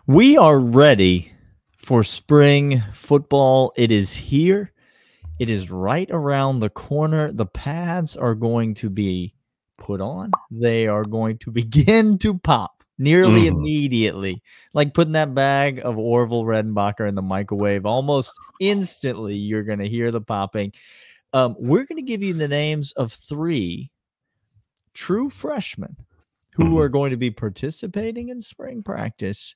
We are ready for spring football. It is here. It is right around the corner. The pads are going to be put on. They are going to begin to pop nearly immediately. Like putting that bag of Orville Redenbacher in the microwave. Almost instantly, you're going to hear the popping. We're going to give you the names of 3 true freshmen who are going to be participating in spring practice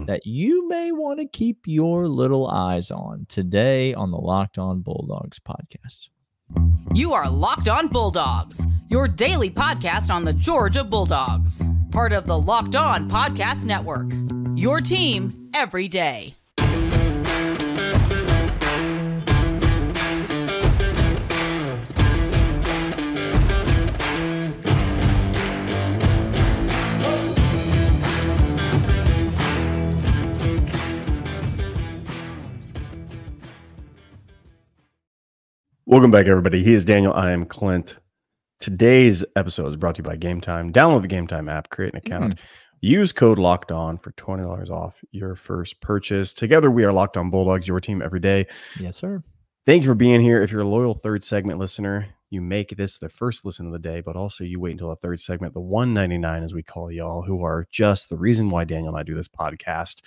that you may want to keep your little eyes on today on the Locked On Bulldogs podcast. You are Locked On Bulldogs, your daily podcast on the Georgia Bulldogs, part of the Locked On Podcast Network, your team every day. Welcome back, everybody. He is Daniel. I am Clint. Today's episode is brought to you by Game Time. Download the Game Time app, create an account, use code Locked On for $20 off your first purchase. Together, we are Locked On Bulldogs, your team every day. Yes, sir. Thank you for being here. If you're a loyal third segment listener, you make this the first listen of the day, but also you wait until the third segment, the 199, as we call y'all, who are just the reason why Daniel and I do this podcast.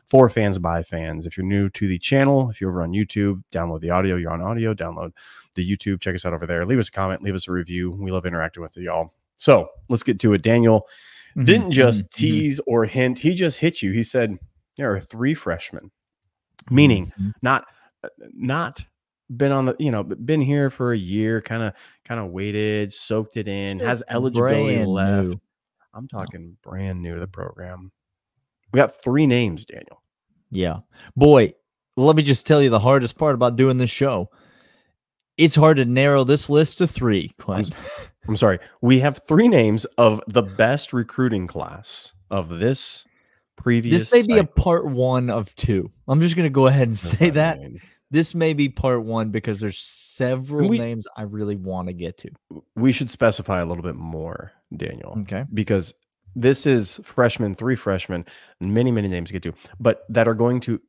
For fans, by fans. If you're new to the channel, if you're over on YouTube, download the audio. You're on audio, download the YouTube. Check us out over there. Leave us a comment. Leave us a review. We love interacting with y'all. So let's get to it. Daniel didn't just tease or hint. He just hit you. He said there are 3 freshmen, meaning not been on the, been here for a year, kind of waited, soaked it in, just has eligibility left. New. I'm talking brand new to the program. We got 3 names, Daniel. Yeah. Boy, let me just tell you the hardest part about doing this show. It's hard to narrow this list to 3, Clint. I'm sorry. We have 3 names of the best recruiting class of this previous This may be a part 1 of 2. I'm just going to go ahead and say that. This may be part 1 because there's several names I really want to get to. We should specify a little bit more, Daniel. Okay. Because this is freshmen, 3 freshmen, many names to get to, but that are going to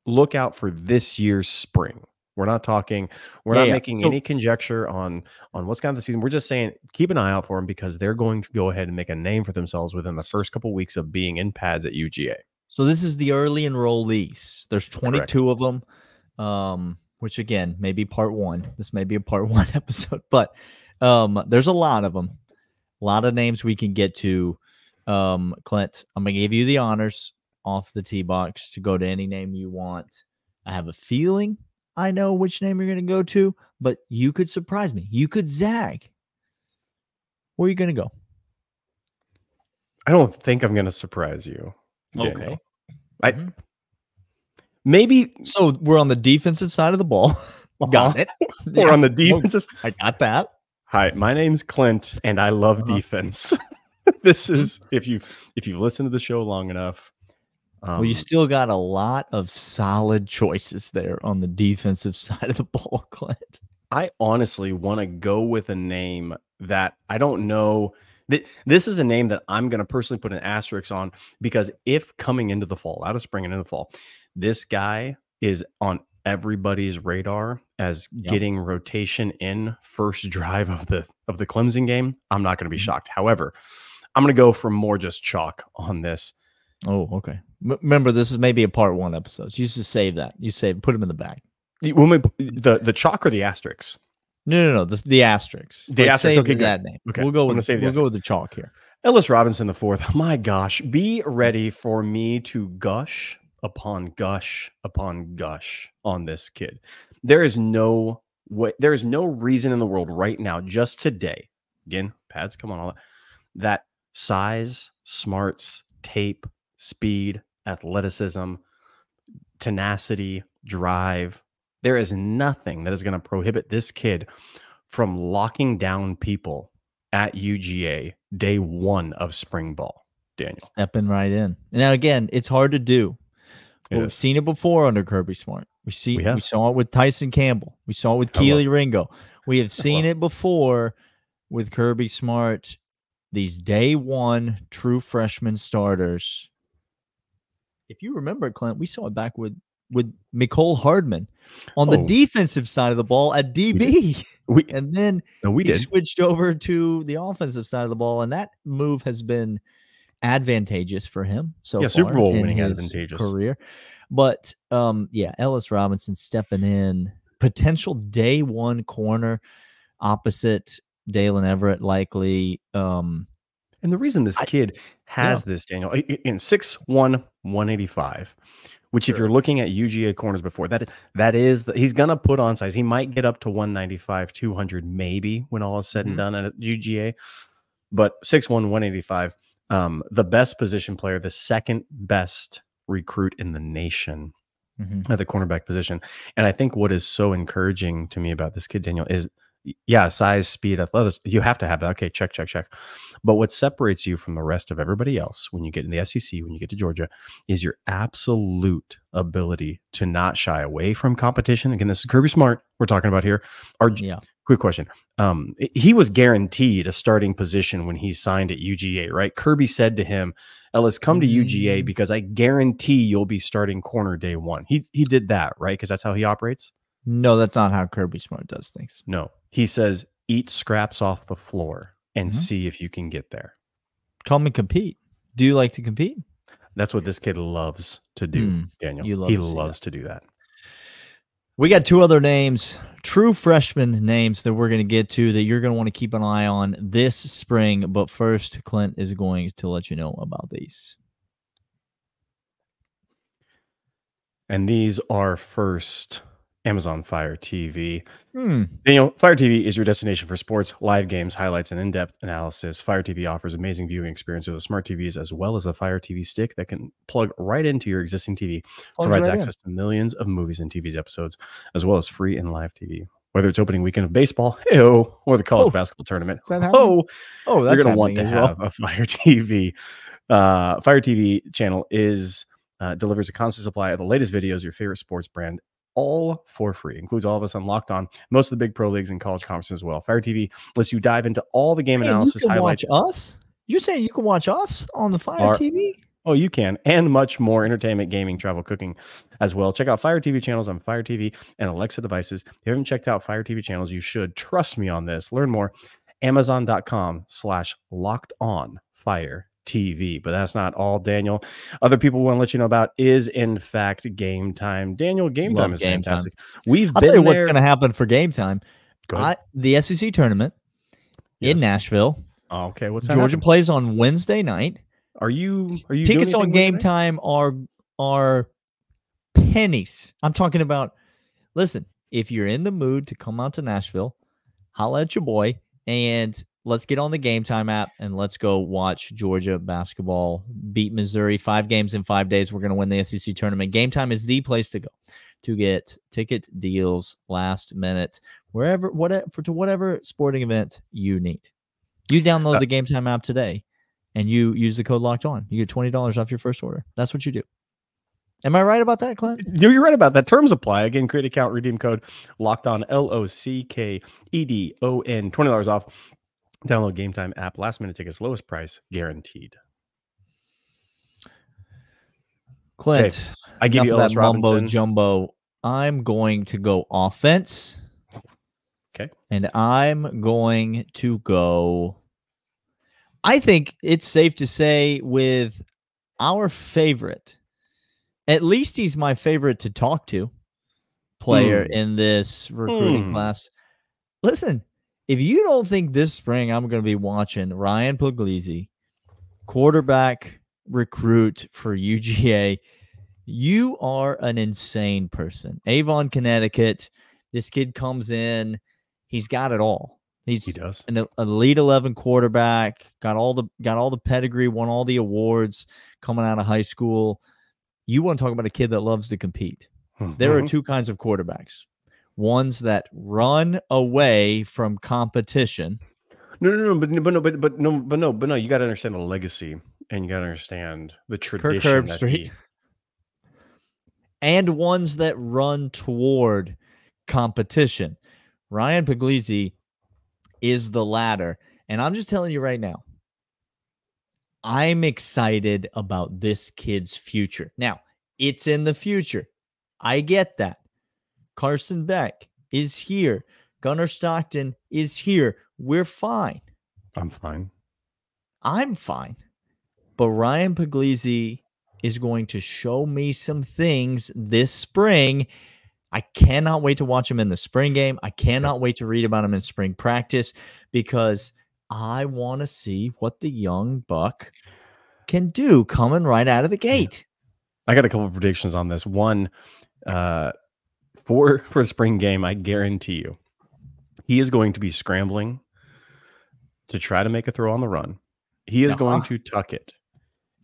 look out for this year's spring. We're not making any conjecture on what's going on this season. We're just saying keep an eye out for them because they're going to go ahead and make a name for themselves within the first couple of weeks of being in pads at UGA. So this is the early enrollees. There's 22 of them, which again, may be part 1. This may be a part 1 episode, but there's a lot of them. A lot of names we can get to. Clint, I'm gonna give you the honors off the tee box to go to any name you want. I have a feeling I know which name you're gonna go to, but you could surprise me. You could zag. Where are you gonna go? I don't think I'm gonna surprise you, Daniel. Okay. Maybe so. We're on the defensive side of the ball. Got it. We're on the defensive. I got that. Hi, my name's Clint, and I love defense. This is if you've listened to the show long enough. Well, you still got a lot of solid choices there on the defensive side of the ball, Clint. I honestly want to go with a name that I don't know. This is a name that I'm going to personally put an asterisk on because if coming into the fall, out of spring and into the fall, this guy is on everybody's radar as getting rotation in first drive of the Clemson game, I'm not going to be shocked. However, I'm going to go for more just chalk on this. Oh, okay. Remember, this is maybe a part 1 episode. So you just save that. You put them in the bag. The chalk or the asterisks? No. The asterisks. The asterisks. Okay, that name. Okay, we'll go with the chalk here. Ellis Robinson the 4th. My gosh, be ready for me to gush upon gush upon gush on this kid. There is no way. There is no reason in the world right now, just today. Again, pads come on, all that size, smarts, tape, speed, athleticism, tenacity, drive. There is nothing that is going to prohibit this kid from locking down people at UGA day 1 of spring ball, Daniel. Stepping right in. Now, again, it's hard to do. We've seen it before under Kirby Smart. We saw it with Tyson Campbell. We saw it with Keely Ringo. We have seen it before with Kirby Smart. These day 1 true freshman starters if you remember, Clint, we saw it back with Mecole Hardman on the defensive side of the ball at DB. And then he switched over to the offensive side of the ball, and that move has been advantageous for him so far Super Bowl in winning his advantageous career. But Ellis Robinson stepping in, potential day one corner opposite Dalen Everett, likely. And the reason this kid has this, Daniel, in 6'1", 185, which if you're looking at UGA corners before, that is he's gonna put on size. He might get up to 195, 200 maybe when all is said and done at UGA, but 6'1", 185, the best position player, the second best recruit in the nation at the cornerback position. And I think what is so encouraging to me about this kid, Daniel, is size, speed, athleticism. You have to have that. Okay, check. But what separates you from the rest of everybody else when you get in the SEC, when you get to Georgia, is your absolute ability to not shy away from competition. Again, this is Kirby Smart we're talking about here. Quick question. He was guaranteed a starting position when he signed at UGA, right? Kirby said to him, Ellis, come to UGA because I guarantee you'll be starting corner day one. He did that, right? Because that's how he operates? No, that's not how Kirby Smart does things. No. He says, eat scraps off the floor and see if you can get there. Come and compete. Do you like to compete? That's what this kid loves to do, Daniel. He loves to do that. We got two other names, true freshman names that we're going to get to that you're going to want to keep an eye on this spring. But first, Clint is going to let you know about these. And these are first Amazon Fire TV. Daniel, Fire TV is your destination for sports, live games, highlights, and in-depth analysis. Fire TV offers amazing viewing experience with smart TVs as well as a Fire TV stick that can plug right into your existing TV. Provides access to millions of movies and TV episodes, as well as free and live TV. Whether it's opening weekend of baseball, or the college basketball tournament, that's you're going to want to have a Fire TV. Fire TV channel delivers a constant supply of the latest videos, your favorite sports brand, all for free. Includes all of us on Locked On, most of the big pro leagues and college conferences as well. Fire TV lets you dive into all the game analysis you can highlights. Watch us? You're saying you can watch us on the Fire TV? Oh, you can. And much more: entertainment, gaming, travel, cooking as well. Check out Fire TV channels on Fire TV and Alexa devices. If you haven't checked out Fire TV channels, you should. Trust me on this. Learn more. Amazon.com/LockedOnFire TV. But that's not all, Daniel. Other people want to let you know about is in fact Game Time. Daniel, Game Time is fantastic. I'll tell you what's going to happen for Game Time. The SEC tournament in Nashville. Oh, okay, what's Georgia plays on Wednesday night. Are you tickets on Game Time are pennies. I'm talking about. Listen, if you're in the mood to come out to Nashville, holla at your boy and let's get on the Game Time app and let's go watch Georgia basketball beat Missouri 5 games in 5 days. We're going to win the SEC tournament. Game Time is the place to go to get ticket deals last minute, whatever sporting event you need. You download the Game Time app today and you use the code Locked On. You get $20 off your first order. That's what you do. Am I right about that, Clint? You're right about that. Terms apply. Again, create account, redeem code Locked On, LOCKEDON, $20 off. Download Game Time app. Last minute tickets, lowest price guaranteed. Clint, I give you Ellis Robinson. Mumbo jumbo. I'm going to go offense. Okay. And I'm going to go. I think it's safe to say with our favorite, at least he's my favorite to talk to, player in this recruiting class. Listen, if you don't think this spring I'm going to be watching Ryan Puglisi, quarterback recruit for UGA, you are an insane person. Avon, Connecticut. This kid comes in. He's got it all. He does. An Elite 11 quarterback, got all the pedigree, won all the awards coming out of high school. You want to talk about a kid that loves to compete. There are two kinds of quarterbacks. Ones that run away from competition. No. You got to understand the legacy, and you got to understand the tradition. And ones that run toward competition. Ryan Puglisi is the latter, and I'm just telling you right now. I'm excited about this kid's future. Now, it's in the future. I get that. Carson Beck is here. Gunnar Stockton is here. We're fine. I'm fine. I'm fine. But Ryan Puglisi is going to show me some things this spring. I cannot wait to watch him in the spring game. I cannot wait to read about him in spring practice because I want to see what the young buck can do coming right out of the gate. I got a couple of predictions on this. One, for the spring game, I guarantee you, he is going to be scrambling to try to make a throw on the run. He is going to tuck it.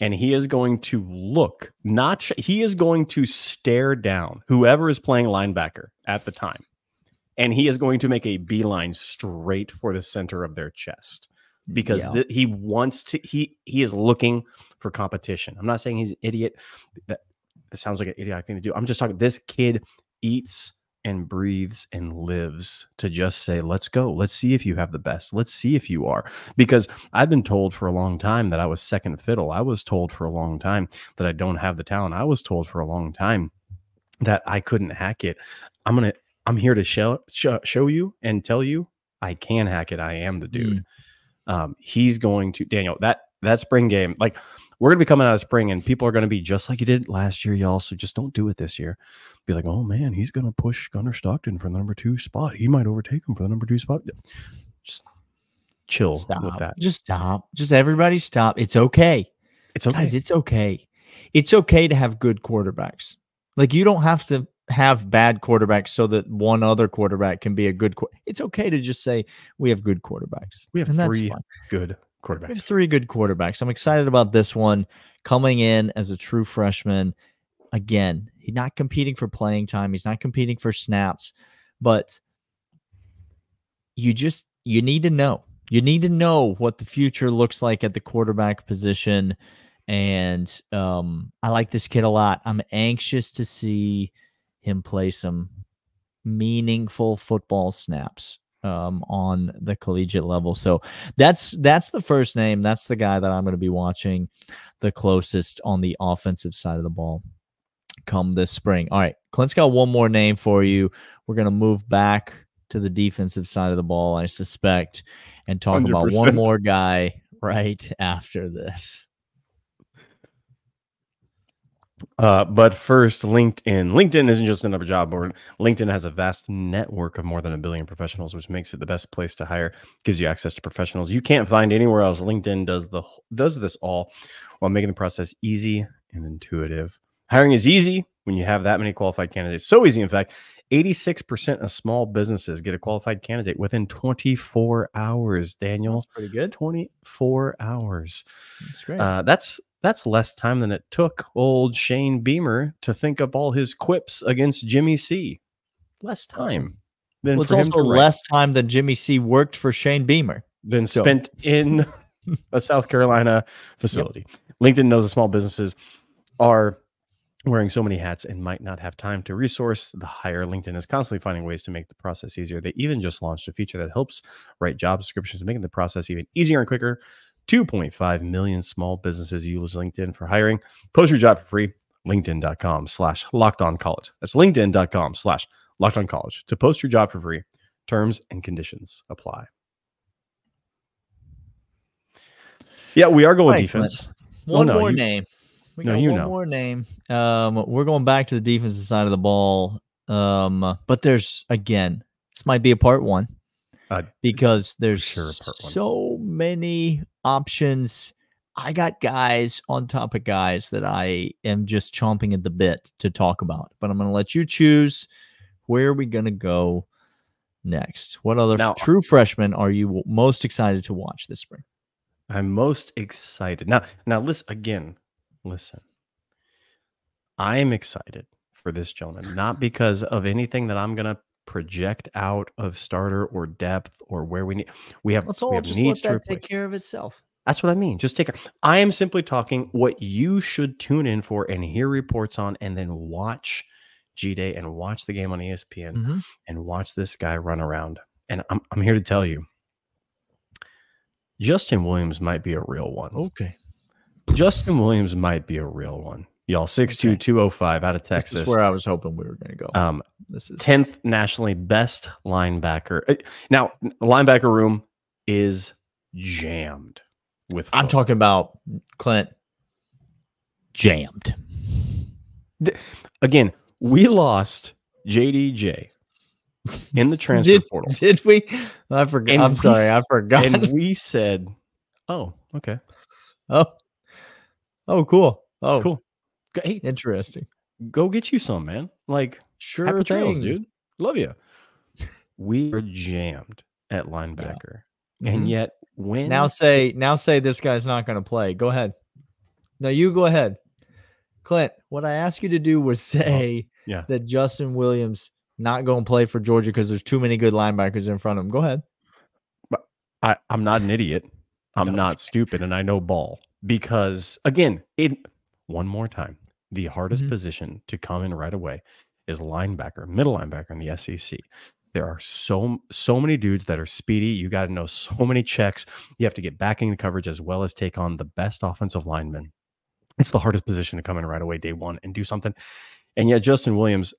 And he is going to look, he is going to stare down whoever is playing linebacker at the time. And he is going to make a beeline straight for the center of their chest because he wants to, he is looking for competition. I'm not saying he's an idiot. That sounds like an idiotic thing to do. I'm just talking, this kid eats and breathes and lives to just say, let's go. Let's see if you have the best. Let's see if you are. Because I've been told for a long time that I was second fiddle. I was told for a long time that I don't have the talent. I was told for a long time that I couldn't hack it. I'm here to show you and tell you I can hack it. I am the dude. He's going to, Daniel, that spring game, like, we're going to be coming out of spring and people are going to be just like you did last year, y'all. So just don't do it this year. Be like, oh man, he's going to push Gunnar Stockton for the number 2 spot. He might overtake him for the number 2 spot. Just chill with that. Just stop. Just everybody stop. It's okay. It's okay. Guys, it's okay. It's okay to have good quarterbacks. Like, you don't have to have bad quarterbacks so that one other quarterback can be a good It's okay to just say we have good quarterbacks. We have 3 good quarterbacks. We have 3 good quarterbacks. I'm excited about this one coming in as a true freshman. Again, he's not competing for playing time. He's not competing for snaps, but you need to know. You need to know what the future looks like at the quarterback position. And I like this kid a lot. I'm anxious to see him play some meaningful football snaps on the collegiate level. So that's the first name. That's the guy that I'm going to be watching the closest on the offensive side of the ball come this spring. All right, Clint's got one more name for you. We're going to move back to the defensive side of the ball, I suspect, and talk 100%. About one more guy right after this. But first, LinkedIn. LinkedIn isn't just another job board. LinkedIn has a vast network of more than 1 billion professionals, which makes it the best place to hire. Gives you access to professionals you can't find anywhere else. LinkedIn does this all while making the process easy and intuitive. Hiring is easy when you have that many qualified candidates. So easy, in fact, 86% of small businesses get a qualified candidate within 24 hours. Daniel, that's pretty good. 24 hours. That's great. That's less time than it took old Shane Beamer to think up all his quips against Jimmy C. Less time. Well, it's also less time than Jimmy C worked for Shane Beamer. Than spent in a South Carolina facility. Yep. LinkedIn knows that small businesses are wearing so many hats and might not have time to resource the hire. LinkedIn is constantly finding ways to make the process easier. They even just launched a feature that helps write job descriptions, making the process even easier and quicker. 2.5 million small businesses use LinkedIn for hiring. Post your job for free. LinkedIn.com/lockedoncollege. That's LinkedIn.com/lockedoncollege to post your job for free. Terms and conditions apply. Yeah, we are going defense. One more name. We got one more name. We're going back to the defensive side of the ball. But there's, again, this might be a part 1. Because there's so many options. I got guys on top of guys that I am just chomping at the bit to talk about. But I'm going to let you choose where are we going to go next. What other true freshmen are you most excited to watch this spring? I'm most excited. Now listen. I am excited for this gentleman, not because of anything that I'm going to project out of starter or depth or where we have needs to take care of itself. That's what I mean. Just take care. I am simply talking what you should tune in for and hear reports on, and then watch G-Day and watch the game on ESPN and watch this guy run around. And I'm here to tell you, Justin Williams might be a real one. Okay. Justin Williams might be a real one. Y'all, 6'2", 205 out of Texas. This is where I was hoping we were going to go. This is 10th nationally best linebacker. Now, the linebacker room is jammed with. I'm talking about Clint. Jammed. Again, we lost JDJ in the transfer portal. Did we? I forgot. I'm sorry. I forgot. And we said, "Oh, okay. Oh, cool. Oh, cool. Hey, interesting. Go get you some, man. Like, sure thing, dude. Love you." We are jammed at linebacker, and yet when now say this guy's not going to play. Go ahead. No, you go ahead, Clint. What I asked you to do was say that Justin Williams not going to play for Georgia because there's too many good linebackers in front of him. Go ahead. But I'm not an idiot. I'm not stupid, and I know ball because again, one more time, the hardest position to come in right away is linebacker, middle linebacker in the SEC. There are so many dudes that are speedy. You got to know so many checks. You have to get backing the coverage as well as take on the best offensive linemen. It's the hardest position to come in right away day one and do something. And yet Justin Williams,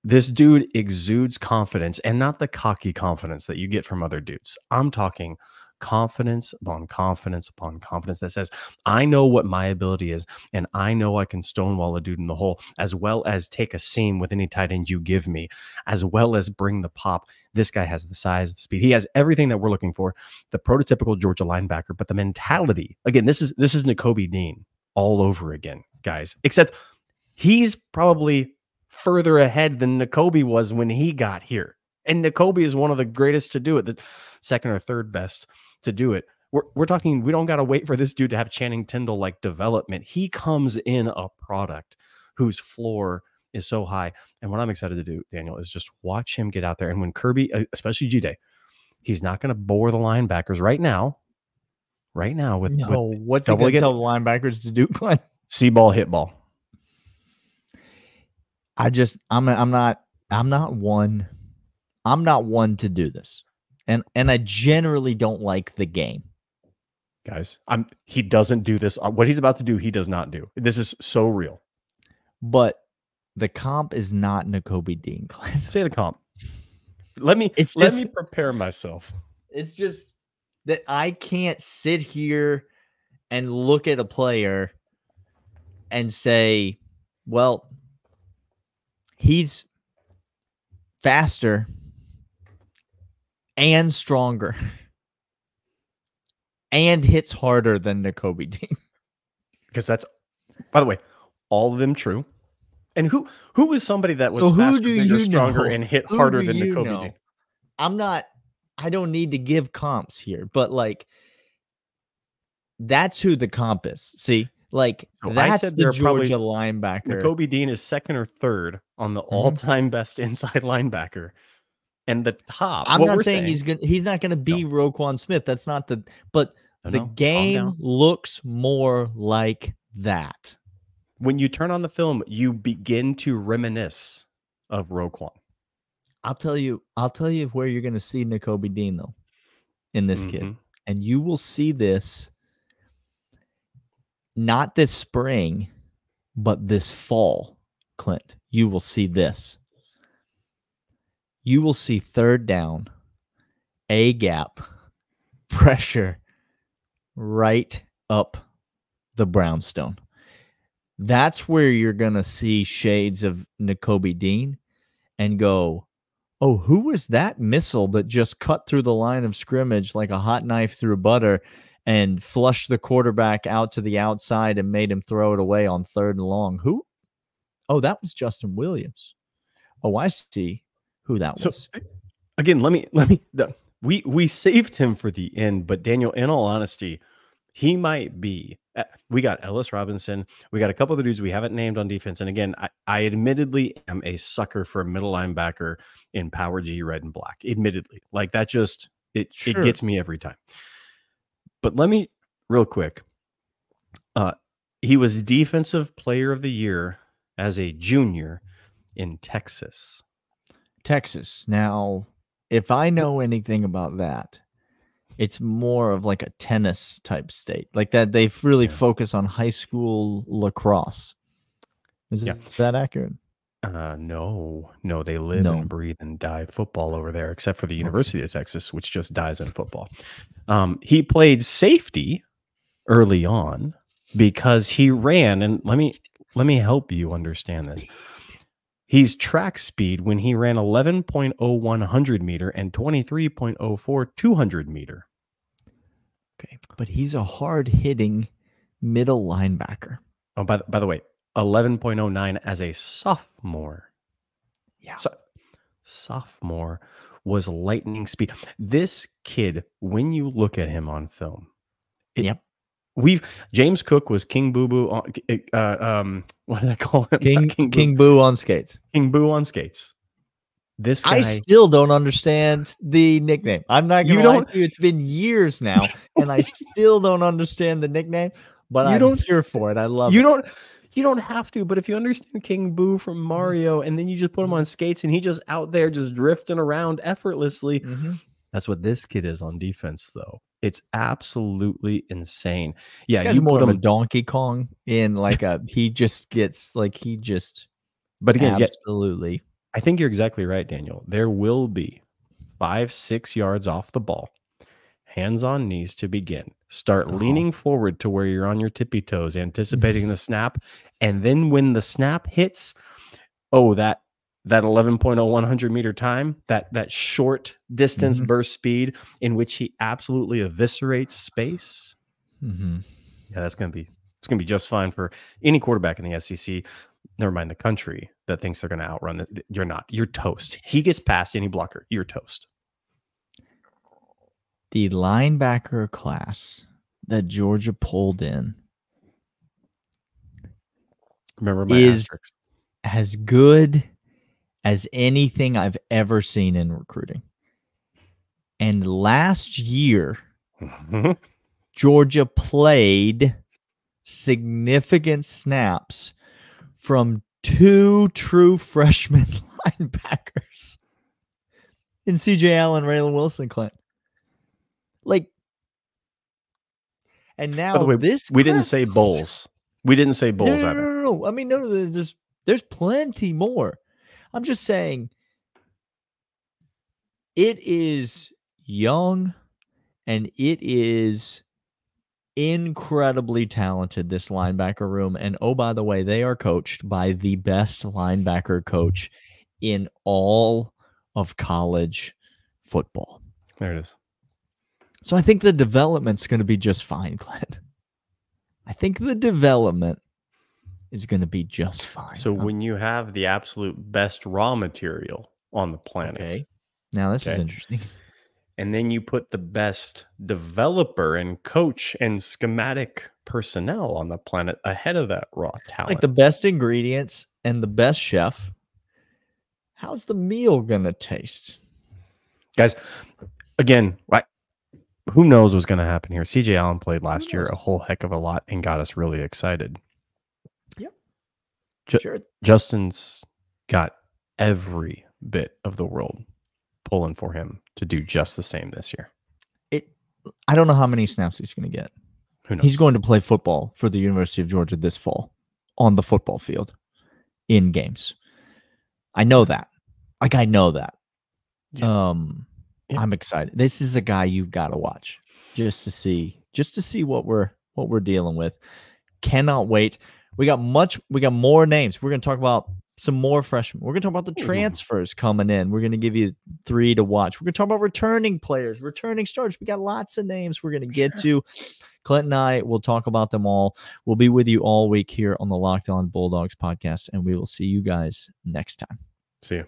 this dude exudes confidence, and not the cocky confidence that you get from other dudes. I'm talking confidence upon confidence upon confidence that says, I know what my ability is, and I know I can stonewall a dude in the hole, as well as take a seam with any tight end you give me, as well as bring the pop. This guy has the size, the speed. He has everything that we're looking for, the prototypical Georgia linebacker. But the mentality, again, this is Nakobe Dean all over again, guys, except he's probably further ahead than Nakobe was when he got here. And Nakobe is one of the greatest to do it, the second or third best to do it. We're talking, we don't got to wait for this dude to have Channing Tindall like development. He comes in a product whose floor is so high. And what I'm excited to do, Daniel, is just watch him get out there. And when Kirby, especially G-Day, he's not going to bore the linebackers right now with what's he going to tell the linebackers to do, Clint? See ball, hit ball. I'm not one to do this. And I generally don't like the game. Guys, he doesn't do this. What he's about to do, he does not do. This is so real. But the comp is not Nakobe Dean, Clint. Say the comp. Let me prepare myself. It's just that I can't sit here and look at a player and say, well, he's faster and stronger and hits harder than Nakobe Dean. Because that's, by the way, all of them true. And who was somebody that was faster, bigger, stronger, and hit harder than Nakobe Dean? I don't need to give comps here, but like, that's who the comp is. See, like, so that's the Georgia linebacker. Nakobe Dean is second or third on the all-time best inside linebacker. And the top, I'm not saying he's not going to be Roquan Smith. That's not but the game looks more like that. When you turn on the film, you begin to reminisce of Roquan. I'll tell you where you're going to see Nakobe Dean though, in this kid. And you will see this not this spring, but this fall, Clint. You will see this. You will see third down, A gap, pressure right up the brownstone. That's where you're going to see shades of Nakobe Dean and go, oh, who was that missile that just cut through the line of scrimmage like a hot knife through butter and flushed the quarterback out to the outside and made him throw it away on 3rd and long? Who? Oh, that was Justin Williams. Oh, I see who that was. So, again, we saved him for the end, but Daniel, in all honesty, he might be. We got Ellis Robinson. We got a couple of the dudes we haven't named on defense. And again, I admittedly am a sucker for a middle linebacker in Power G, red and black. Admittedly, like that just it gets me every time. But let me real quick. He was Defensive Player of the Year as a junior in Texas. Now, if I know anything about that, It's more of like a tennis type state, like that. They really focus on high school lacrosse. Is that accurate? No, they live and breathe and die football over there, except for the University of Texas, which just dies in football. He played safety early on because he ran, and let me help you understand this. He's track speed when he ran 11.01 100 meter and 23.04 200 meter. Okay, but he's a hard hitting middle linebacker. Oh, by the way, 11.09 as a sophomore. Yeah. So, sophomore was lightning speed. This kid, when you look at him on film, James Cook was King Boo Boo on what did I call him? King Boo on skates. King Boo on skates. This guy, I still don't understand the nickname. I'm not gonna lie to you. It's been years now, and I still don't understand the nickname, but I'm here for it. I love it. You don't have to, but if you understand King Boo from Mario, and then you just put him on skates and he just out there just drifting around effortlessly. That's what this kid is on defense, though. It's absolutely insane. Yeah, he's more of a Donkey Kong in like a But again, absolutely. I think you're exactly right, Daniel. There will be 5-6 yards off the ball, hands on knees to begin. Start leaning forward to where you're on your tippy toes, anticipating the snap. And then when the snap hits, that 11.01 100 meter time, that short distance burst speed in which he absolutely eviscerates space. Yeah, it's gonna be just fine for any quarterback in the SEC. Never mind the country that thinks they're going to outrun it. You're not. You're toast. He gets past any blocker. You're toast. The linebacker class that Georgia pulled in is as good as anything I've ever seen in recruiting. And last year, Georgia played significant snaps from 2 true freshman linebackers in CJ Allen, Raylan Wilson, Clint. And now, by the way, we didn't say bowls. We didn't say bowls either. No. I mean, there's plenty more. I'm just saying it is young and it is incredibly talented, this linebacker room. And oh, by the way, they are coached by the best linebacker coach in all of college football. There it is. So I think the development's going to be just fine, Clint. I think the development is going to be just fine. So when you have the absolute best raw material on the planet. Okay. Now this is interesting. And then you put the best developer and coach and schematic personnel on the planet ahead of that raw talent. It's like the best ingredients and the best chef. How's the meal going to taste? Guys, again, who knows what's going to happen here? CJ Allen played last year a whole heck of a lot and got us really excited. Yep. Sure. Justin's got every bit of the world pulling for him to do just the same this year. I don't know how many snaps he's going to get. Who knows? He's going to play football for the University of Georgia this fall on the football field in games. I know that. I know that. Yeah. I'm excited. This is a guy you've got to watch just to see what we're dealing with. Cannot wait. We got more names. We're going to talk about some more freshmen. We're going to talk about the transfers coming in. We're going to give you 3 to watch. We're going to talk about returning players, returning starters. We got lots of names we're going to get to. Clint and I will talk about them all. We'll be with you all week here on the Locked On Bulldogs podcast, and we will see you guys next time. See you.